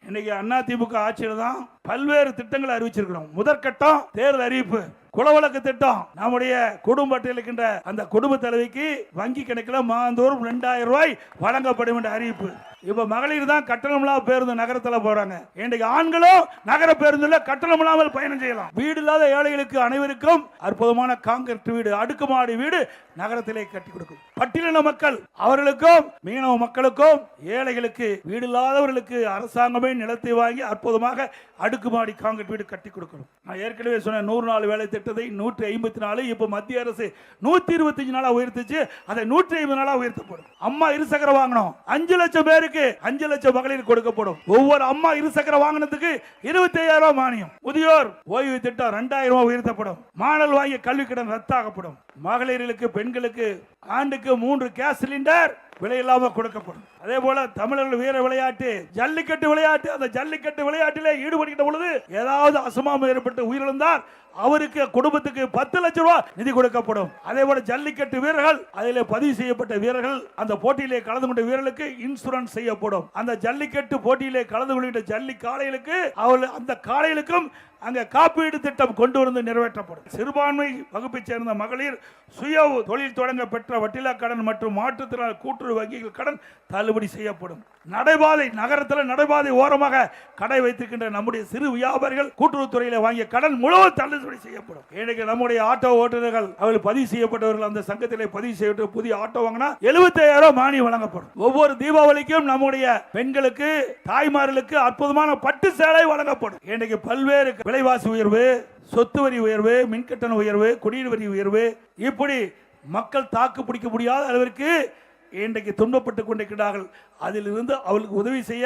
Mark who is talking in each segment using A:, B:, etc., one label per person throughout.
A: இன்னைக்கு அதிமுக ஆட்சியில் தான் பல்வேறு திட்டங்களை அறிவிச்சிருக்கிறோம். முதற்கட்டம் தேர்தல் அறிவிப்பு, குலவழக்கு திட்டம். நம்முடைய குடும்ப அட்டையில் இருக்கின்ற அந்த குடும்ப தலைவிக்கு வங்கி கணக்கில் மாதந்தோறும் 2000 ரூபாய் வழங்கப்படும் என்ற அறிவிப்பு. இப்ப மகளிர் தான் கட்டணமில்லா பேருந்து நகரத்தில் போறாங்க. இன்றைக்கு ஆண்களும் நகர பேருந்துல கட்டணம் இல்லாமல் பயணம் செய்யலாம். வீடு இல்லாத ஏழைகளுக்கு அனைவருக்கும் அற்புதமான காங்கிரீட் வீடு, அடுக்குமாடி வீடு நகரத்திலே கட்டி கொடுக்கும். பட்டியலின மக்கள் அவர்களுக்கும், மீனவ மக்களுக்கும், ஏழைகளுக்கு, வீடு இல்லாதவர்களுக்கு அரசாங்கமே நிலத்தை வாங்கி அற்புதமாக அடுக்குமாடி காங்கிரீட் வீடு கட்டி கொடுக்கணும். நான் ஏற்கனவே சொன்ன 100 நாள் வேலை திட்டத்தை 154, இப்ப மத்திய அரசு 125 நாளா உயர்த்துச்சு. அதை 150 நாளா உயர்த்தப்படும். அம்மா இருசக்கர வாங்கணும், 5 லட்சம் பேருக்கு 5 லட்சம் மகளிர் கொடுக்கப்படும். ஒவ்வொரு அம்மா இருசக்கர வாங்கினதுக்கு 25,000 ரூபாய் மானியம். முதியோர் ஓய்வு திட்டம் 2000 ரூபாய் உயர்த்தப்படும். மாணவர் வாங்கிய கல்வி கடன் ரத்தாக்கப்படும். மகளிர்களுக்கு, பெண்களுக்கு ஆண்டுக்கு 3 கேஸ் சிலிண்டர் விலையில்லாம கொடுக்கப்படும். அதே போல தமிழர்கள் வீர விளையாட்டு ஜல்லிக்கட்டு விளையாட்டு, அந்த ஜல்லிக்கட்டு விளையாட்டிலே ஈடுபடுகின்ற பொழுது ஏதாவது அசம்பாவிதம் ஏற்பட்டு உயிரிழந்தார் அவருக்கு குடும்பத்துக்கு 10 லட்சம் ரூபாய் நிதி கொடுக்கப்படும். அதே போல ஜல்லிக்கட்டு வீரர்கள், அதிலே பதிவு செய்யப்பட்ட வீரர்கள், அந்த போட்டியிலே கலந்து கொண்ட வீரர்களுக்கு இன்சூரன்ஸ் செய்யப்படும். அந்த ஜல்லிக்கட்டு போட்டியிலே கலந்து கொள்கின்ற ஜல்லி காளைகளுக்கு அந்த காளைகளுக்கும் அங்க காப்பீடு திட்டம் கொண்டு வந்து நிறைவேற்றப்படும். சிறுபான்மை வகுப்பை சேர்ந்த மகளிர் சுய தொழில் தொடங்க பெற்ற வட்டிலா கடன் மற்றும் மாற்றுத்திறனாளி கூட்டுறவு வங்கிகள் கடன் தள்ளுபடி செய்யப்படும். நடைபாதை, நகரத்தில் நடைபாதை ஓரமாக கடை வைத்திருக்கின்ற நம்முடைய சிறு வியாபாரிகள் கூட்டுறவுத்துறையில் வாங்கிய கடன் முழுவதும் தள்ளுபடி செய்யப்படும். இன்னைக்கு நம்முடைய ஆட்டோ ஓட்டுநர்கள், அவர்கள் பதிவு செய்யப்பட்டவர்கள் அந்த சங்கத்திலே பதிவு செய்யப்பட்ட புதிய ஆட்டோ வாங்கினா 75,000 ரூபாய் மானியம் வழங்கப்படும். ஒவ்வொரு தீபாவளிக்கும் நம்முடைய பெண்களுக்கு, தாய்மார்களுக்கு அற்புதமான பட்டு சேலை வழங்கப்படும். இன்னைக்கு பல்வேறு விலைவாசி உயர்வு, சொத்து வரி உயர்வு, மின்கட்டண உயர்வு, குடிநீர் வரி உயர்வு, இப்படி மக்கள் தாக்கு பிடிக்க முடியாத அளவிற்கு இன்றைக்கு துன்பப்பட்டுக் கொண்டிருக்கிறார்கள். அதிலிருந்து அவர்களுக்கு உதவி செய்ய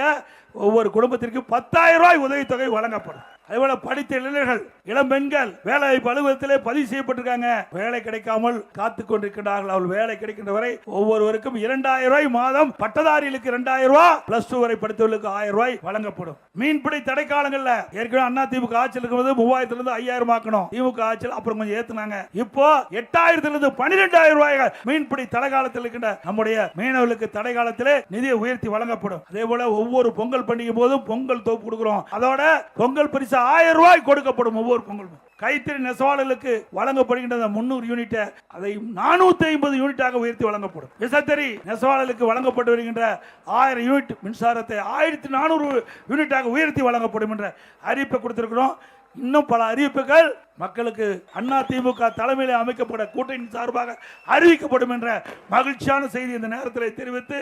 A: ஒவ்வொரு குடும்பத்திற்கு 10,000 ரூபாய் உதவித்தொகை வழங்கப்படும். அதேபோல படித்த இளைஞர்கள், இளம் பெண்கள் வேலைவாய்ப்பு அலுவலகத்திலே பதிவு செய்யப்பட்டிருக்காங்க. வேலை கிடைக்காமல் காத்துக் கொண்டிருக்கிறார்கள். அவர்கள் வேலை கிடைக்கின்ற வரை ஒவ்வொருவருக்கும் 2,000 ரூபாய் மாதம், பட்டதாரிகளுக்கு 2,000 ரூபாய், +2 வரை படித்தவர்களுக்கு 1000 ரூபாய் வழங்கப்படும். மீன்பிடி தடை காலங்கள்ல ஏற்கனவே அதிமுக ஆட்சியில் இருக்கும்போது 3000 இருந்து 5000 ஆக்கணும். திமுக ஆட்சியில் அப்புறம் கொஞ்சம் ஏத்துனாங்க. இப்போ 8000 இருந்து 12,000 ரூபாய் மீன்பிடி தடை காலத்தில் இருக்கின்ற நம்முடைய மீனவர்களுக்கு தடை காலத்திலே நிதியை உயர்த்தி வழங்கப்படும். அதே போல ஒவ்வொரு பொங்கல் பண்டிகை போதும் பொங்கல் தோப்பு கொடுக்கிறோம். அதோட பொங்கல் பரிசு 1000 ரூபாய் கொடுக்கப்படும். ஒவ்வொரு பொங்கல் கைத்தறி நெசவாளர்களுக்கு வழங்கப்படுகின்ற 300 யூனிட் அதை 450 யூனிட்டாக உயர்த்தி வழங்கப்படும். விசைத்தறி நெசவாளர்களுக்கு வழங்கப்பட்டு வருகின்ற 1000 யூனிட் மின்சாரத்தை 1400 யூனிட்டாக உயர்த்தி வழங்கப்படும் என்ற அறிவிப்பை கொடுத்திருக்கிறோம். இன்னும் பல அறிவிப்புகள் மக்களுக்கு அதிமுக தலைமையில் அமைக்கப்பட்ட கூட்டணி சார்பாக அறிவிக்கப்படும் என்ற மகிழ்ச்சியான செய்தி இந்த நேரத்தில் தெரிவித்து